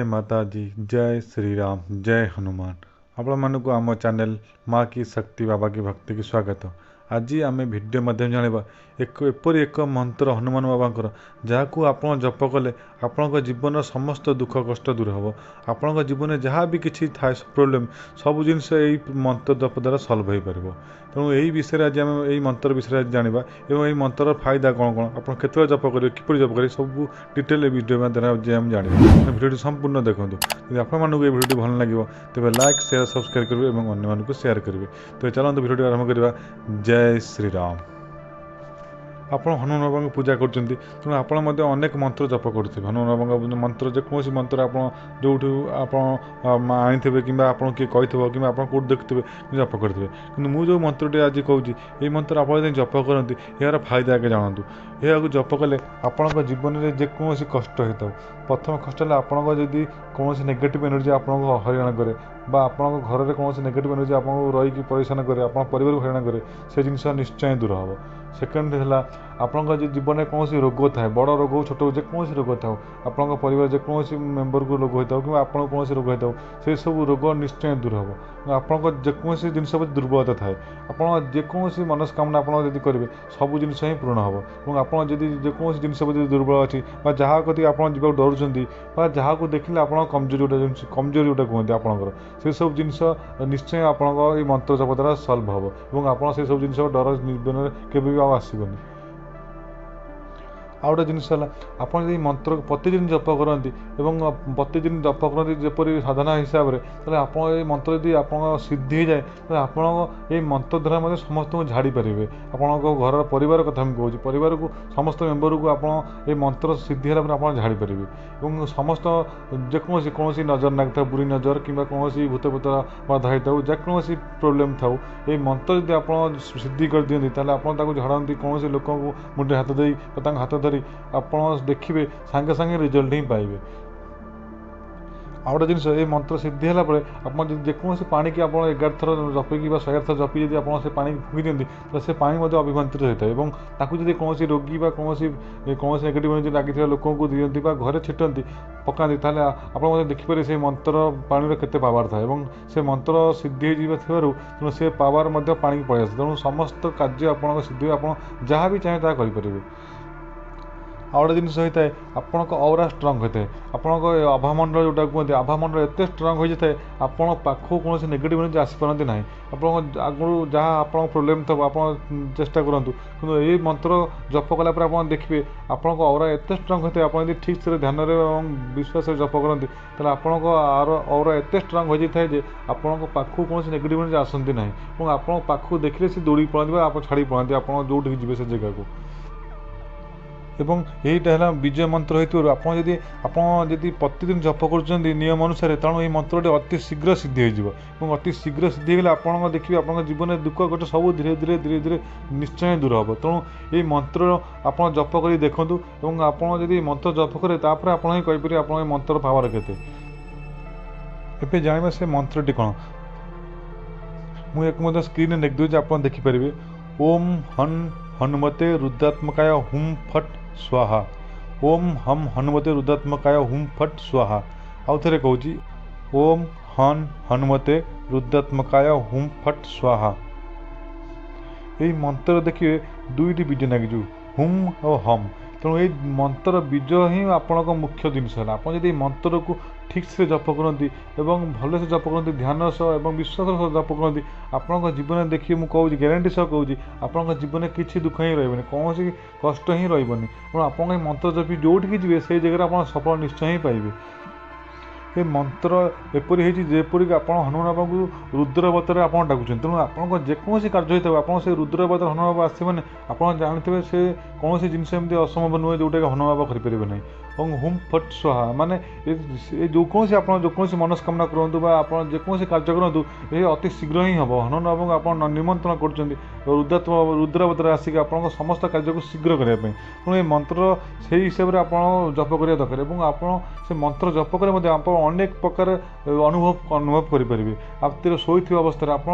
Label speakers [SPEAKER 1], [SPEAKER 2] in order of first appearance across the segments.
[SPEAKER 1] माता दी जय श्री राम जय हनुमान आपण मानक आम चैनल माँ की शक्ति बाबा की भक्ति की स्वागत। आज आम भिडियो माध्यम जाना एपरी एक मंत्र हनुमान बाबा जहाँ आप जप कले आपण जीवन समस्त दुख कष्ट दूर हम आपण जीवन जहाँ भी किसी थाए प्रोब्लेम सब जिनस मंत्र जप द्वारा सल्व हो पार। तेणु यही विषय आज आम यही मंत्र विषय जाना और मंत्र फायदा कौन कौन आप केत जप करेंगे किपर जप करेंगे सब डिटेल वीडियो द्वारा आम जाना भिडियो संपूर्ण देखो। यदि आपको ये भिडियो भल लगे तेज लाइक शेयर सब्सक्राइब करेंगे और अन्य शेयर करेंगे। तो चलते भिडियो आरंभ करवा। जय श्री राम। आपण हनुमान बाबा को पूजा कर तेणु आप अनेक मंत्र जप करुवे हनुमान बाबा मंत्र जेकोसी मंत्र आप जो आनी कि आप किए कही कि आप कौट देखुए जप करेंगे कि मुझे मंत्रटी आज कहूँ ये मंत्र आप जप करती यार फायदा आगे जानतु। यह जप कले आपण जीवन में जेकोसी कष्ट होता प्रथम कष्ट है आपड़ जदि कौन नेगेटिव एनर्जी आपको हरियाणा करे आपण घर में कौन नेगेटिव एनर्जी आपको रही परेशान करे आप परिवार को हरियाणा करे से जिन निश्चय दूर हम। सेकेंड है आपंक जीवन में कौन रोग थाए बड़ रोग हो छोट जेकोसी रोग था आपण परिवार जेकोसी मेम्बर को रोग होता कि आपको कौन रोग होता से सब रोग निश्चय दूर हम। आपंक जेकोसी जिन दुर्बलता थाए आप जेकोसी मनस्कामना आप करेंगे सब जिन ही पूर्ण हम। और आप जेकोसी जिन दुर्बल अच्छी जहाँ कति आप डरुंच जहाँ को देखिले आप कमजोरी कमजोरी गोटे कहते आपंकर से सब जिन निश्चय आप मंत्र जप द्वारा सल्व हम और आप से सब जिन डर जीवन में केवे भी आसबनी। आउ गोटे जिनस आप मंत्र प्रतिदिन जप करती प्रतिदिन जप करती जपरी साधना हिसाब से आप मंत्र यदि आप सिद्धि जाए तो आप मंत्र द्वारा समस्त को झाड़ी पारे आप घर परिवार कथा मुझे कहूँ परिवार को समस्त मेम्बर को आप मंत्र सिद्धि है आप झाड़ी पारे और समस्त जेकोसी कौन नजर नाग था बुरी नजर कि कौन भूत भूतरा बाधा होता हो जेकोसी प्रोब्लेम था ये मंत्र जब आप सिद्धि कर दिखती आप झाड़ती कौन लोक मुंडे हाथ दे हाथ धरी आप देखिए सांगे सांगे रिजल्ट ही पाइबे। आउ गोटे जिन ये मंत्र सिद्धि है आप जेकोसी पानी की आप 11 थर जपिकी 100 थर जपी जब आप से पानी फुकी दिखती तो से पानी अभिमंत्रित होता है और जब कौन रोगी कौन नेगेटिव एनर्जी लगी लोक दिखती घरे छिटती पकाती ताले आप देखिपारे से मंत्र पानी केते पावर था से मंत्र सिद्धि हो से पावर पानी पलि आसे तेणु समस्त कार्य आप सिद्धि आप जहाँ भी चाहे करें। आउ गोटे जिन होता है आपण औरा स्ट्रंग होता है आपण आभामंडल जोटा कहते आभामंडल एत स्ट्रंग हो जाए आपण पाखु कौन नेगेटिव एनर्जी आसपारती ना आप आगु जहाँ आप प्रोब्लेम था आप चेष्टा करूँ कि ये मंत्र जप कलापर आप देखिए आपण औरा एत स्ट्रंग होता है आप ठीक से ध्यान विश्वास जप करती तेल आपण औरा एत स्ट्रंग हो जाए जे आपण पाखु कौन नेगेटिव एनर्जी आसती ना और आप पाखु देखिए से दौड़ी पड़ती आप छाड़ी पड़ती आप जो जी से जगह को एवं यहीटा है विजय मंत्र हो आपड़ी प्रतिदिन जप कर नियम अनुसार तेणु ये मंत्र अति शीघ्र सिद्धि हो अति शीघ्र सिद्धि होगा आप देखिए आप जीवन में दुख कष्ट सब धीरे धीरे धीरे धीरे निश्चय दूर हम। तेणु ये मंत्र आप जप कर देखूँ और आप मंत्र जप करें तापर आप ही कहीपर आप मंत्र पावर के जाना से मंत्रटी कौन मुझे स्क्रीन में लिखिदे आप देखिपारे ओम हन हनुमते रुद्रात्मकाय हुम फट स्वाहा ओम हम हनुमते रुद्रात्मकाय हुम फट स्वाहा। आउ थे कहूँ ओम हन हनुमते रुद्रात्मकाय हुम फट स्वाहा। यही मंत्र देखिए दुईटी बीज लगे हुम और हम तेणु ये मंत्र बीज ही आपण मुख्य जिनस है आप मंत्र को ठीक से जप करती भल से जप करती ध्यान सह और विश्वास सह जप करती आपण जीवन में देखिए मुझे कहूँ ग्यारंटी सह कहूँ आपण जीवन में किसी दुख ही रही कौन कष्ट ही रही आप मंत्र जपी जोटि जी से जगह आप सफल निश्चय ही पाइबे। ये मंत्र एपरी जेपरिक आप हनुमान बाबा को रुद्रवतर आप डाकुं तेणु आप जेकोसी कार्य होता है आप से रुद्रवतर हनुमान बाबा आसे मैंने आप जानते से कौन जिनस एमती असंभव नुहे जोटा हनुमान बाबा करेंगे ना और हुम फट स्वाहा माने जो कौन आप जो कौन मनस्कामना करूँ आप जेकोसी कार्य करूँ ये अति शीघ्र ही हम हनुमान बाबा को आप निमंत्रण कर रुद्रवतर आसिक आप समस्त कार्य को शीघ्र करने तेणु ये मंत्र से हिसाब से आप जप करा दरकार और आप से मंत्र जप करें आप अनेक प्रकार अनुभव करेंगे आप शोई अवस्था आप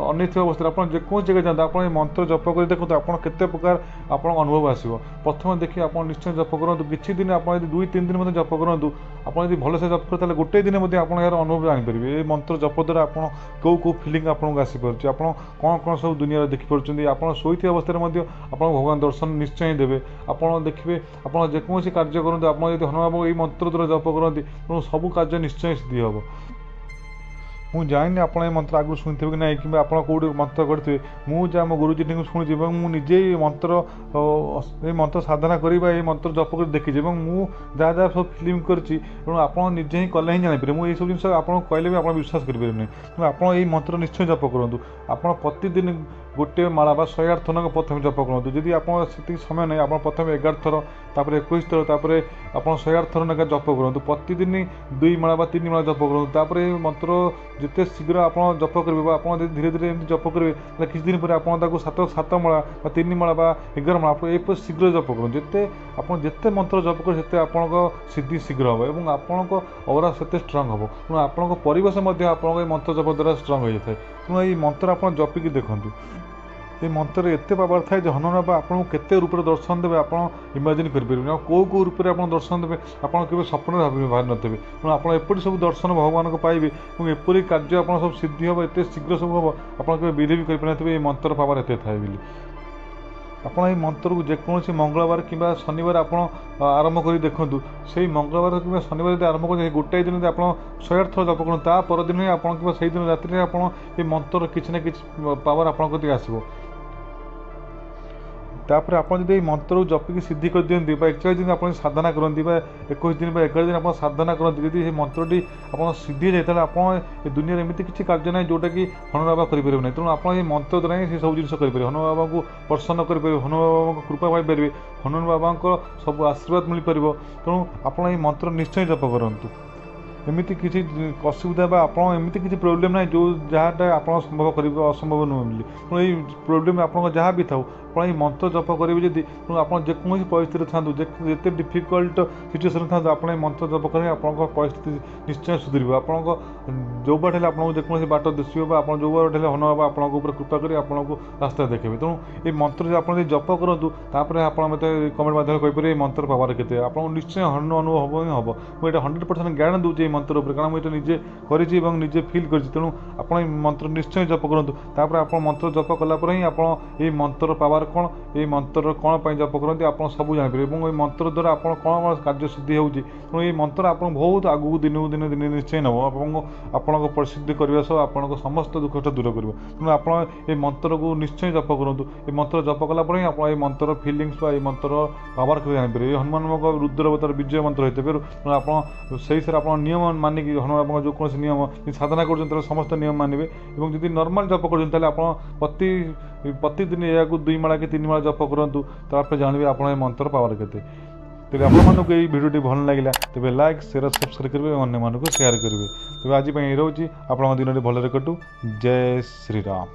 [SPEAKER 1] अनेक अवस्था आप जेको जगह जाते आप मंत्र जप कर देखो आप केते प्रकार आप अनुभव आसो प्रथम देखिए आप निश्चय जप करूँ किसी दिन दिन आप 2-3 दिन मध्य जप करूँ आप भलसे जप कर गोटे दिन आप अनुभव जानीपारे ये मंत्र जप द्वारा आप कौ कौ फिलिंग आपको आसीपारे आप कौन कौन सब दुनिया देखिपुर आप शोथी अवस्था आप भगवान दर्शन निश्चय देवे आप देखिए आप जेकोसी कार्य करूँ आप हनुमान बाबू ये मंत्र द्वारा जप करते तेणु सब कार्य निश्चय सिद्धि हम ମୁଁ ଜାଣିନି ଆପଣ ଏ ମନ୍ତ୍ର ଆଗରୁ ଶୁଣିଥିବେ କି ନାହିଁ କିମ୍ବା ଆପଣ କେଉଁଠି ମନ୍ତ୍ର କରିଥିବେ ମୁଁ ଯାହା ମୋ ଗୁରୁଜୀଙ୍କୁ ଶୁଣିଛି ଏବଂ ମୁଁ ନିଜେ ଏଇ ମନ୍ତ୍ର ସାଧନା କରିବା ଏଇ ମନ୍ତ୍ର ଜପ କରି ଦେଖିଛି ଏବଂ ମୁଁ ଯାହା ଯାହା ସବୁ ଫିଲ୍ମ କରିଛି ତେଣୁ ଆପଣ ନିଜେ ହିଁ କଲେ ହିଁ ଜାଣିପାରିବେ ମୁଁ ଏଇସବୁ ଜିନିଷ ଆପଣଙ୍କୁ କହିଲେ ବି ଆପଣ ବିଶ୍ୱାସ କରିପାରିବେ ନାହିଁ ତେଣୁ ଆପଣ ଏଇ ମନ୍ତ୍ର ନିଶ୍ଚୟ ଜପ କରନ୍ତୁ ଆପଣ ପ୍ରତିଦିନ गोटे माला 108 थर प्रथम जप करूँ जदि आप समय नहीं आप प्रथम 11 थर 21 थर तापर आप 108 थर ना जप करूँ प्रतिदिन 2 माला 3 माला जप करूँ तापर मंत्र जिते शीघ्र आप जप करेंगे आप धीरे धीरे एमती जप करेंगे किसी दिन पर आपको 7 माला 3 माला 11 माला आप शीघ्र जप करूँ जिते आप जिते मंत्र जप करते आपको सिद्धि शीघ्र हम और आपको औरा से स्ट्रंग हम तेणु आपको परिवेश आप मंत्र जप द्वारा स्ट्रंग हो जाए तेणु ये मंत्र आप जपिकी देखूँ ये मंत्र एत पावर थाए हनुमान बाबा आपको केते रूप दर्शन देवे आप इमेजिन करें कौ कौ रूप में आप दर्शन देवे आप स्वप्न बाहर नथे तेणु आप एपरी सब दर्शन भगवान को पाइबे और एपरी कार्य आप सब सिद्धि हम एत शीघ्र सब हम आप विधि भी करें ये मंत्र पावर एत थाए बोली आप मंत्र को जेकोसी मंगलवार कि शनिवार आप आरंभ कर देखूँ से मंगलवार कि शनिवार यदि आरंभ कर गोटाए दिन आप 108 थर जप करूँ ता परदिन ही आप दिन राति में आप मंत्र किसी ना कि पावर आप आसो तापर आप मंत्र जपिकी सिद्धि कर दिखती 41 दिन आप साधना करती 21 दिन 11 दिन आप साधना करती जब मंत्रटी आप सिद्धि जाए आप दुनिया एमती किसी कार्य ना जोटा कि हनुमान बाबा करेंगे ना तेणु आप मंत्र द्वारा ही सब जिन करेंगे हनुमान बाबा को प्रसन्न करेंगे हनुमान बाबा को कृपा पाइपर हनुमान बाबा को सब आशीर्वाद मिल पार तेणु आप मंत्र निश्चय जप करूँ एमती किसी असुविधा एमती किसी प्रोब्लेम ना जो जहाँटा आप संभव करेंगे असंभव नुह बोली तेणु ये प्रोब्लेम आप जहाँ भी था आप मंत्र जप करेंगे जदि तेणु आप जेकोसी परिस्थिति था जिते डिफिकल्ट सिचुएसन था आप मंत्र जप करेंगे आप परिस्थिति निश्चय सुधर आपको जो बाट आपको जेकोसी बाट दिशो आप जो बाट हनुमान बाबा आपको कृपा कर आपको रास्ता देखिए तेणु ये मंत्र आप जप करूँ तापर आप कमेंट माध्यम कहीपर मंत्र पावर के आपको निश्चय अनुभव ही हम मुझे 100% ज्ञान दूसरी मंत्र उपर कारण मुझे निजे करेजे फिल कर तेणु आप मंत्र निश्चय जप करूँ तापर आप मंत्र जप कलापर ही आप मंत्र पावर कौन ये मंत्र कौन पर जप करते आप सब जानीपर और मंत्र द्वारा आप कौन कार्य सिद्धि होती तेणु ये मंत्र आप बहुत आगू दिन दिन दिन निश्चय नब आपको प्रसिद्धि करने सह आप समस्त दुख दूर कर तेणु आप मंत्र को निश्चय जप करूँ ये मंत्र जप कलापर ही आप मंत्र फिलिंग्स मंत्र पावर जानीपर हनुमान रुद्र अवतार विजय मंत्र होते तेणु आप से नियम मानिक हनुमान बाबा जो कौन नियम साधना कर समस्त नियम मानवे और जब नर्माल जप कर प्रतिदिन या 2 माला कि 3 माला जप करूँ तापर जानवे आप मंत्र पावर के तेज आपको ये भिडियो भल लगे तेज लाइक शेयर सब्सक्राइब करेंगे और अन्य शेयर करेंगे तेज आज रोचे आप दिन भलरे कटू जय श्री राम।